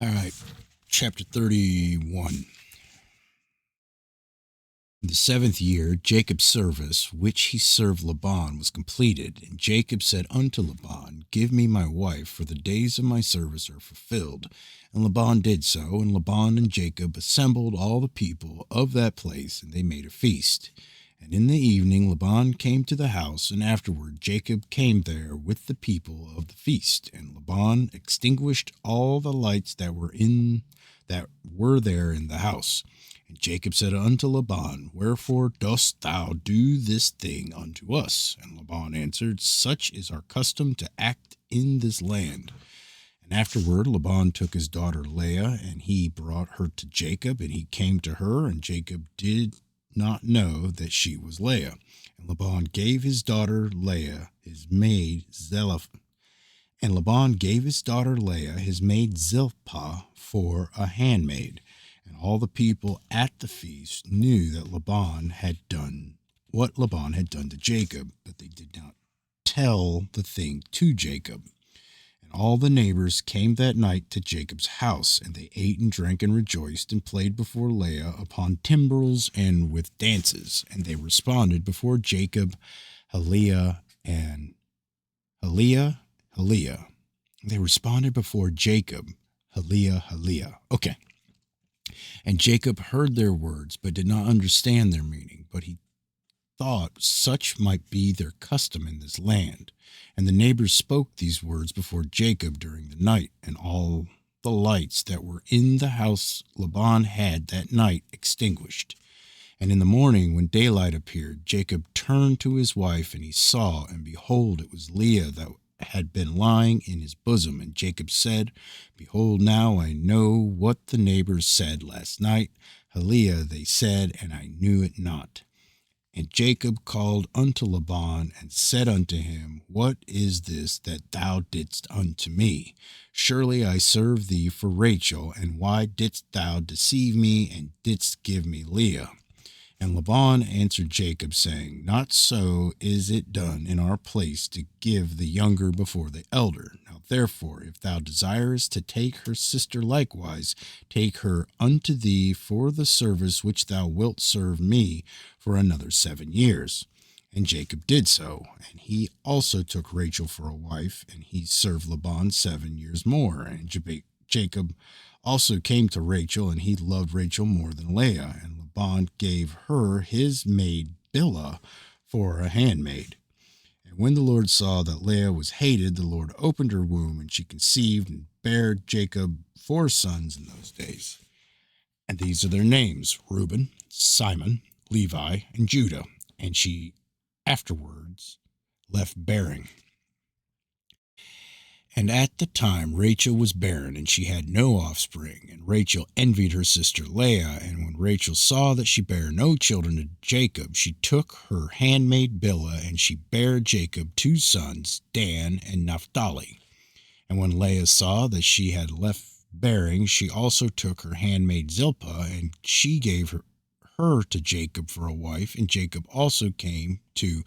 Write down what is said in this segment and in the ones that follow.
All right, chapter 31. In the 7th year, Jacob's service, which he served Laban, was completed. And Jacob said unto Laban, Give me my wife, for the days of my service are fulfilled. And Laban did so, and Laban and Jacob assembled all the people of that place, and they made a feast. And in the evening Laban came to the house, and afterward Jacob came there with the people of the feast. And Laban extinguished all the lights that were there in the house. And Jacob said unto Laban, Wherefore dost thou do this thing unto us? And Laban answered, Such is our custom to act in this land. And afterward Laban took his daughter Leah, and he brought her to Jacob, and he came to her, and Jacob did not know that she was Leah. And Laban gave his daughter Leah his maid Zilpah. And Laban gave his daughter Leah his maid Zilpah for a handmaid. And all the people at the feast knew that Laban had done what Laban had done to Jacob, but they did not tell the thing to Jacob. And all the neighbors came that night to Jacob's house, and they ate and drank and rejoiced, and played before Leah upon timbrels and with dances. And they responded before Jacob, Haliah and Haliah, Haliah. They responded before Jacob, Haliah, Haliah. Okay. And Jacob heard their words, but did not understand their meaning. But he thought such might be their custom in this land. And the neighbors spoke these words before Jacob during the night, and all the lights that were in the house Laban had that night extinguished. And in the morning, when daylight appeared, Jacob turned to his wife, and he saw, and behold, it was Leah that had been lying in his bosom. And Jacob said, Behold, now I know what the neighbors said last night. Haliah, they said, and I knew it not. And Jacob called unto Laban, and said unto him, What is this that thou didst unto me? Surely I served thee for Rachel, and why didst thou deceive me, and didst give me Leah? And Laban answered Jacob, saying, Not so is it done in our place to give the younger before the elder. Now therefore, if thou desirest to take her sister likewise, take her unto thee for the service which thou wilt serve me for another 7 years. And Jacob did so, and he also took Rachel for a wife, and he served Laban 7 years more. And Jacob also came to Rachel, and he loved Rachel more than Leah, and Laban gave her his maid Bilhah for a handmaid. And when the Lord saw that Leah was hated, the Lord opened her womb, and she conceived and bare Jacob 4 sons in those days. And these are their names: Reuben, Simon, Levi, and Judah. And she afterwards left bearing. And at the time Rachel was barren, and she had no offspring. And Rachel envied her sister Leah. And when Rachel saw that she bare no children to Jacob, she took her handmaid Bilhah, and she bare Jacob 2 sons, Dan and Naphtali. And when Leah saw that she had left bearing, she also took her handmaid Zilpah, and she gave her to Jacob for a wife. And Jacob also came to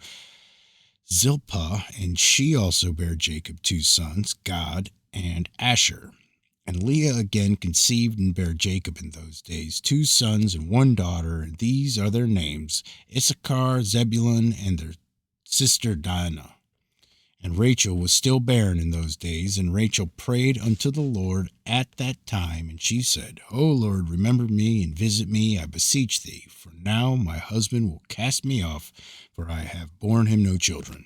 Zilpah, and she also bare Jacob 2 sons, Gad and Asher. And Leah again conceived and bare Jacob in those days 2 sons and 1 daughter, and these are their names: Issachar, Zebulun, and their sister Dinah. And Rachel was still barren in those days, and Rachel prayed unto the Lord at that time, and she said, O Lord, remember me and visit me, I beseech thee, for now my husband will cast me off, for I have borne him no children.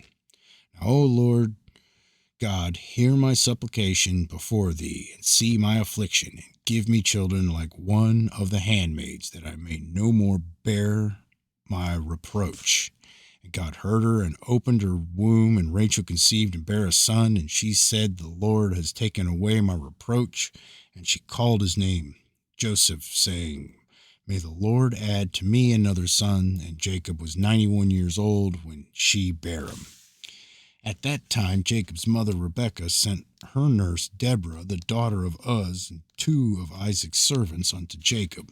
Now, O Lord God, hear my supplication before thee, and see my affliction, and give me children like one of the handmaids, that I may no more bear my reproach. And God heard her and opened her womb, and Rachel conceived and bare a son, and she said, The Lord has taken away my reproach. And she called his name Joseph, saying, May the Lord add to me another son. And Jacob was 91 years old when she bare him. At that time Jacob's mother Rebekah sent her nurse Deborah, the daughter of Uz, and 2 of Isaac's servants unto Jacob.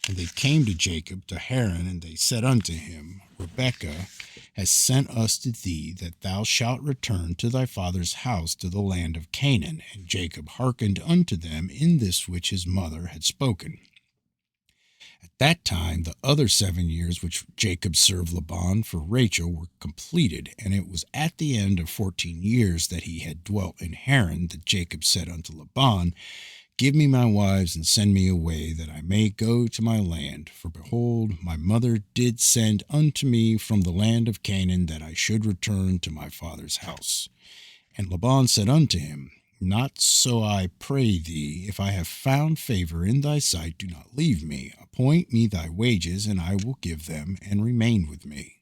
And they came to Jacob to Haran, and they said unto him, Rebekah has sent us to thee, that thou shalt return to thy father's house to the land of Canaan. And Jacob hearkened unto them in this which his mother had spoken. At that time the other 7 years which Jacob served Laban for Rachel were completed, and it was at the end of 14 years that he had dwelt in Haran that Jacob said unto Laban, Give me my wives, and send me away, that I may go to my land. For behold, my mother did send unto me from the land of Canaan, that I should return to my father's house. And Laban said unto him, Not so, I pray thee, if I have found favor in thy sight, do not leave me. Appoint me thy wages, and I will give them, and remain with me.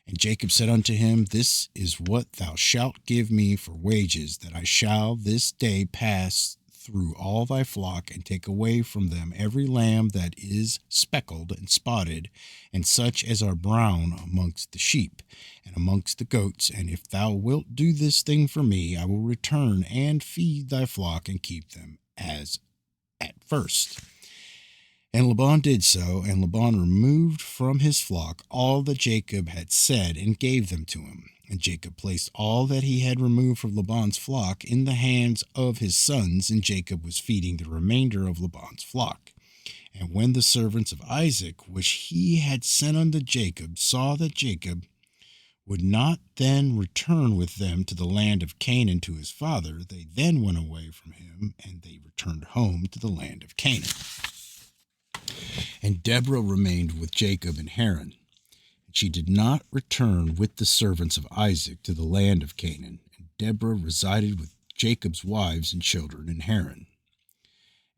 And Jacob said unto him, This is what thou shalt give me for wages, that I shall this day pass through all thy flock, and take away from them every lamb that is speckled and spotted, and such as are brown amongst the sheep, and amongst the goats. And if thou wilt do this thing for me, I will return and feed thy flock, and keep them as at first. And Laban did so, and Laban removed from his flock all that Jacob had said, and gave them to him. And Jacob placed all that he had removed from Laban's flock in the hands of his sons, and Jacob was feeding the remainder of Laban's flock. And when the servants of Isaac, which he had sent unto Jacob, saw that Jacob would not then return with them to the land of Canaan to his father, they then went away from him, and they returned home to the land of Canaan. And Deborah remained with Jacob in Haran. She did not return with the servants of Isaac to the land of Canaan, and Deborah resided with Jacob's wives and children in Haran.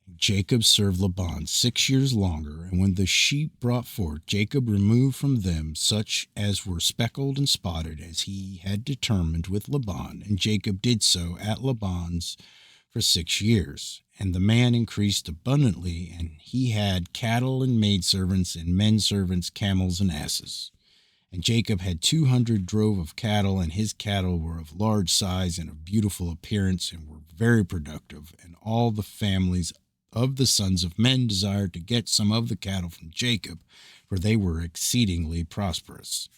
And Jacob served Laban 6 years longer, and when the sheep brought forth, Jacob removed from them such as were speckled and spotted, as he had determined with Laban, and Jacob did so at Laban's for 6 years. And the man increased abundantly, and he had cattle and maidservants and menservants, camels and asses. And Jacob had 200 drove of cattle, and his cattle were of large size and of beautiful appearance, and were very productive. And all the families of the sons of men desired to get some of the cattle from Jacob, for they were exceedingly prosperous.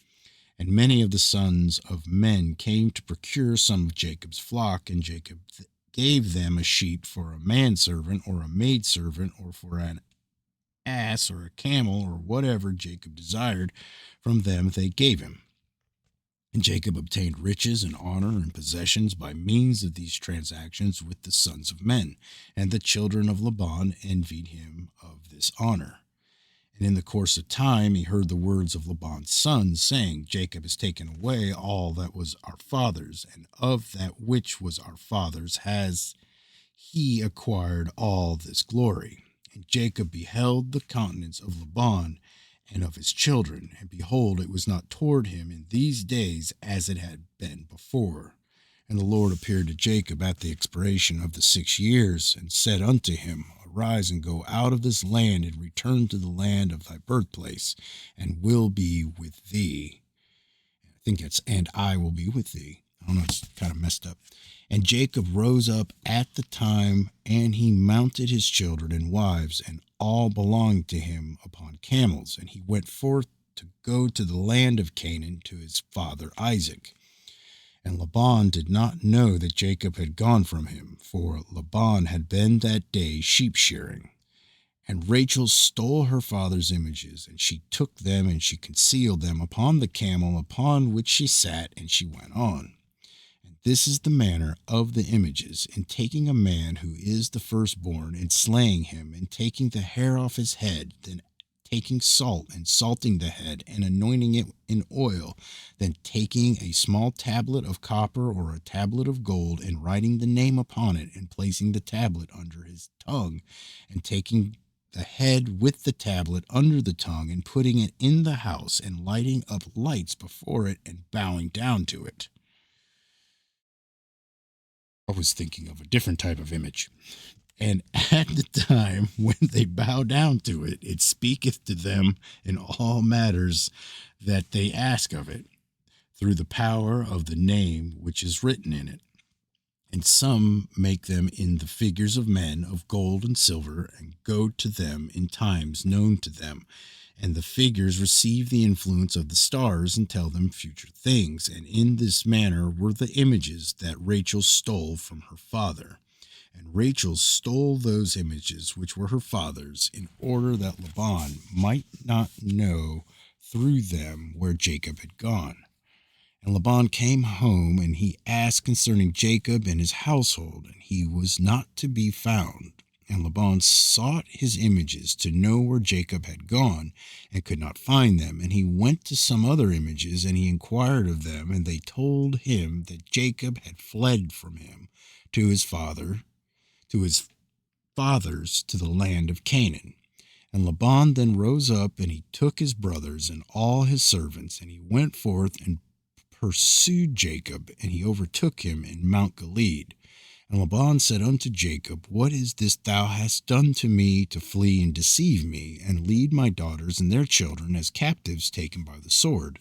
And many of the sons of men came to procure some of Jacob's flock, and Jacob gave them a sheep for a manservant or a maidservant, or for an ass or a camel, or whatever Jacob desired from them they gave him. And Jacob obtained riches and honor and possessions by means of these transactions with the sons of men, and the children of Laban envied him of this honor. And in the course of time he heard the words of Laban's sons, saying, Jacob has taken away all that was our father's, and of that which was our father's has he acquired all this glory. And Jacob beheld the countenance of Laban and of his children, and behold, it was not toward him in these days as it had been before. And the Lord appeared to Jacob at the expiration of the 6 years, and said unto him, Arise and go out of this land, and return to the land of thy birthplace, and will be with thee. I think it's, and I will be with thee. I don't know, it's kind of messed up. And Jacob rose up at the time, and he mounted his children and wives, and all belonged to him upon camels. And he went forth to go to the land of Canaan to his father Isaac. And Laban did not know that Jacob had gone from him, for Laban had been that day sheep shearing. And Rachel stole her father's images, and she took them, and she concealed them upon the camel upon which she sat, and she went on. And this is the manner of the images: in taking a man who is the firstborn, and slaying him, and taking the hair off his head, then taking salt and salting the head and anointing it in oil, then taking a small tablet of copper or a tablet of gold and writing the name upon it, and placing the tablet under his tongue, and taking the head with the tablet under the tongue, and putting it in the house, and lighting up lights before it, and bowing down to it. I was thinking of a different type of image. And at the time when they bow down to it, it speaketh to them in all matters that they ask of it, through the power of the name which is written in it. And some make them in the figures of men of gold and silver, and go to them in times known to them. And the figures receive the influence of the stars and tell them future things. And in this manner were the images that Rachel stole from her father. And Rachel stole those images which were her father's, in order that Laban might not know through them where Jacob had gone. And Laban came home, and he asked concerning Jacob and his household, and he was not to be found. And Laban sought his images to know where Jacob had gone, and could not find them. And he went to some other images, and he inquired of them, and they told him that Jacob had fled from him to his father, to his fathers, to the land of Canaan. And Laban then rose up, and he took his brothers and all his servants, and he went forth and pursued Jacob, and he overtook him in Mount Gilead. And Laban said unto Jacob, What is this thou hast done to me to flee and deceive me, and lead my daughters and their children as captives taken by the sword?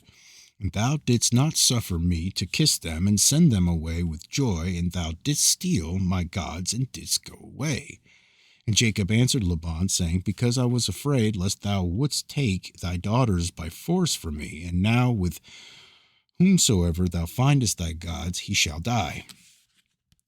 And thou didst not suffer me to kiss them and send them away with joy, and thou didst steal my gods and didst go away. And Jacob answered Laban, saying, Because I was afraid lest thou wouldst take thy daughters by force from me, and now with whomsoever thou findest thy gods, he shall die.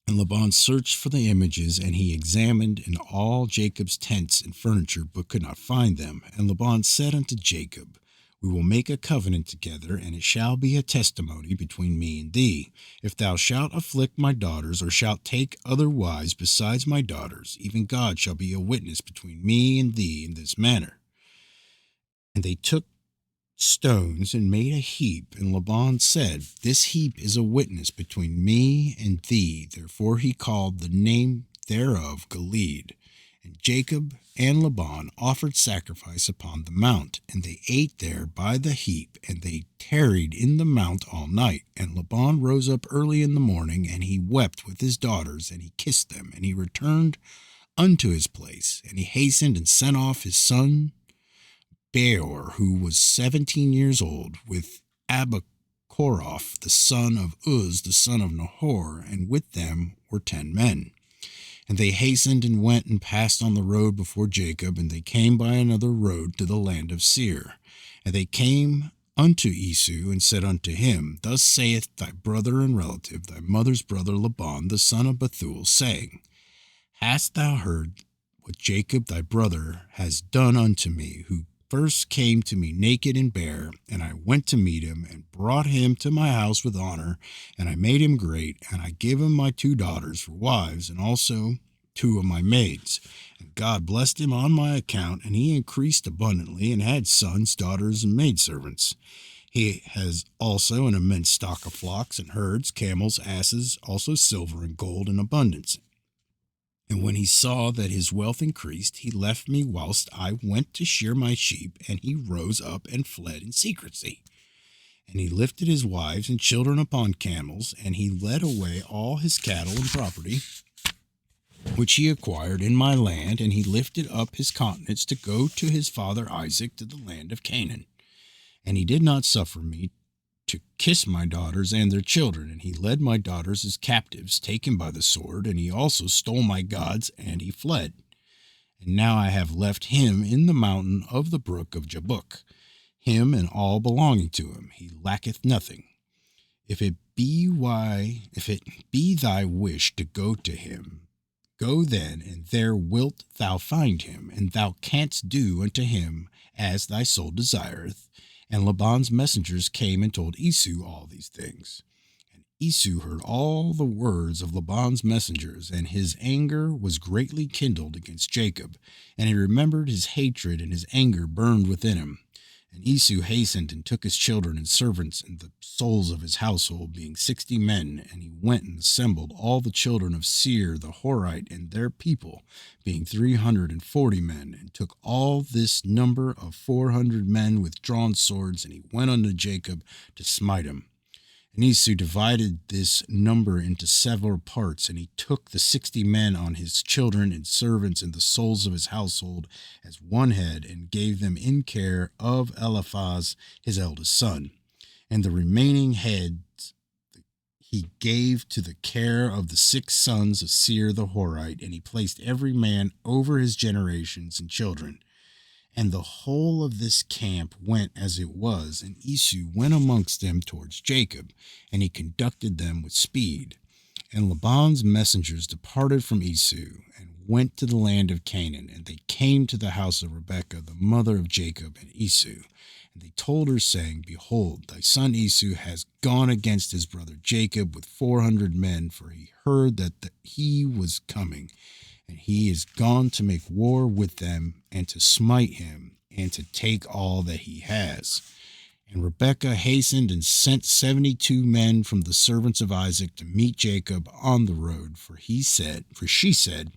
And Laban searched for the images, and he examined in all Jacob's tents and furniture, but could not find them. And Laban said unto Jacob, We will make a covenant together, and it shall be a testimony between me and thee. If thou shalt afflict my daughters, or shalt take other wives besides my daughters, even God shall be a witness between me and thee in this manner. And they took stones and made a heap, and Laban said, This heap is a witness between me and thee. Therefore he called the name thereof Gilead. And Jacob and Laban offered sacrifice upon the mount, and they ate there by the heap, and they tarried in the mount all night. And Laban rose up early in the morning, and he wept with his daughters, and he kissed them, and he returned unto his place, and he hastened and sent off his son Beor, who was 17 years old, with Abachoroth, the son of Uz, the son of Nahor, and with them were 10 men. And they hastened and went and passed on the road before Jacob, and they came by another road to the land of Seir. And they came unto Esau, and said unto him, Thus saith thy brother and relative, thy mother's brother Laban, the son of Bethuel, saying, Hast thou heard what Jacob thy brother has done unto me, who first came to me naked and bare? And I went to meet him, and brought him to my house with honor, and I made him great, and I gave him my 2 daughters for wives, and also 2 of my maids. And God blessed him on my account, and he increased abundantly, and had sons, daughters, and maidservants. He has also an immense stock of flocks and herds, camels, asses, also silver and gold in abundance. And when he saw that his wealth increased, he left me whilst I went to shear my sheep, and he rose up and fled in secrecy. And he lifted his wives and children upon camels, and he led away all his cattle and property, which he acquired in my land, and he lifted up his countenance to go to his father Isaac to the land of Canaan. And he did not suffer me to kiss my daughters and their children, and he led my daughters as captives, taken by the sword, and he also stole my gods, and he fled. And now I have left him in the mountain of the brook of Jabbok, him and all belonging to him. He lacketh nothing. If it be thy wish to go to him, go then, and there wilt thou find him, and thou canst do unto him as thy soul desireth. And Laban's messengers came and told Esau all these things. And Esau heard all the words of Laban's messengers, and his anger was greatly kindled against Jacob. And he remembered his hatred, and his anger burned within him. And Esau hastened and took his children and servants and the souls of his household, being 60 men, and he went and assembled all the children of Seir the Horite and their people, being 340 men, and took all this number of 400 men with drawn swords, and he went unto Jacob to smite him. And Esau divided this number into several parts, and he took the 60 men on his children and servants and the souls of his household as one head, and gave them in care of Eliphaz his eldest son. And the remaining heads he gave to the care of the 6 sons of Seir the Horite, and he placed every man over his generations and children. And the whole of this camp went as it was, and Esau went amongst them towards Jacob, and he conducted them with speed. And Laban's messengers departed from Esau, and went to the land of Canaan, and they came to the house of Rebekah, the mother of Jacob and Esau. And they told her, saying, Behold, thy son Esau has gone against his brother Jacob with 400 men, for he heard that he was coming. And he is gone to make war with them, and to smite him, and to take all that he has. And Rebekah hastened and sent 72 men from the servants of Isaac to meet Jacob on the road, for she said,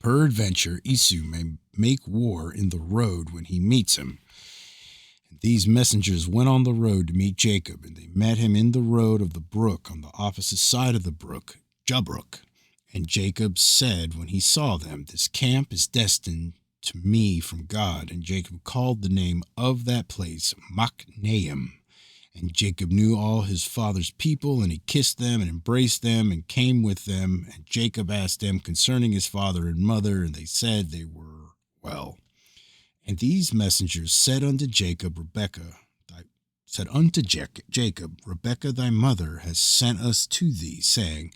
Peradventure Esau may make war in the road when he meets him. And these messengers went on the road to meet Jacob, and they met him in the road of the brook on the opposite side of the brook, Jabbok. And Jacob said when he saw them, This camp is destined to me from God. And Jacob called the name of that place Machnaim. And Jacob knew all his father's people, and he kissed them and embraced them and came with them. And Jacob asked them concerning his father and mother, and they said they were well. And these messengers said unto Jacob, Jacob, Rebekah thy mother has sent us to thee, saying,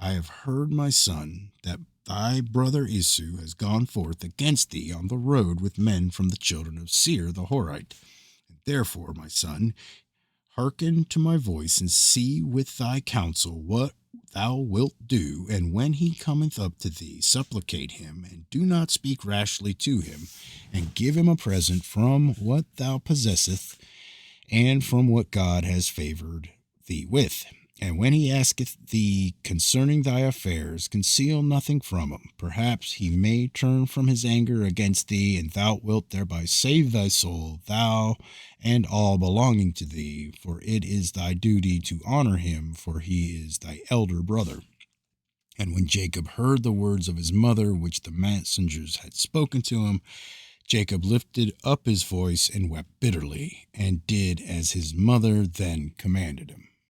I have heard, my son, that thy brother Esau has gone forth against thee on the road with men from the children of Seir the Horite. And therefore, my son, hearken to my voice, and see with thy counsel what thou wilt do. And when he cometh up to thee, supplicate him, and do not speak rashly to him, and give him a present from what thou possesseth, and from what God has favored thee with. And when he asketh thee concerning thy affairs, conceal nothing from him. Perhaps he may turn from his anger against thee, and thou wilt thereby save thy soul, thou and all belonging to thee. For it is thy duty to honor him, for he is thy elder brother. And when Jacob heard the words of his mother, which the messengers had spoken to him, Jacob lifted up his voice and wept bitterly, and did as his mother then commanded him.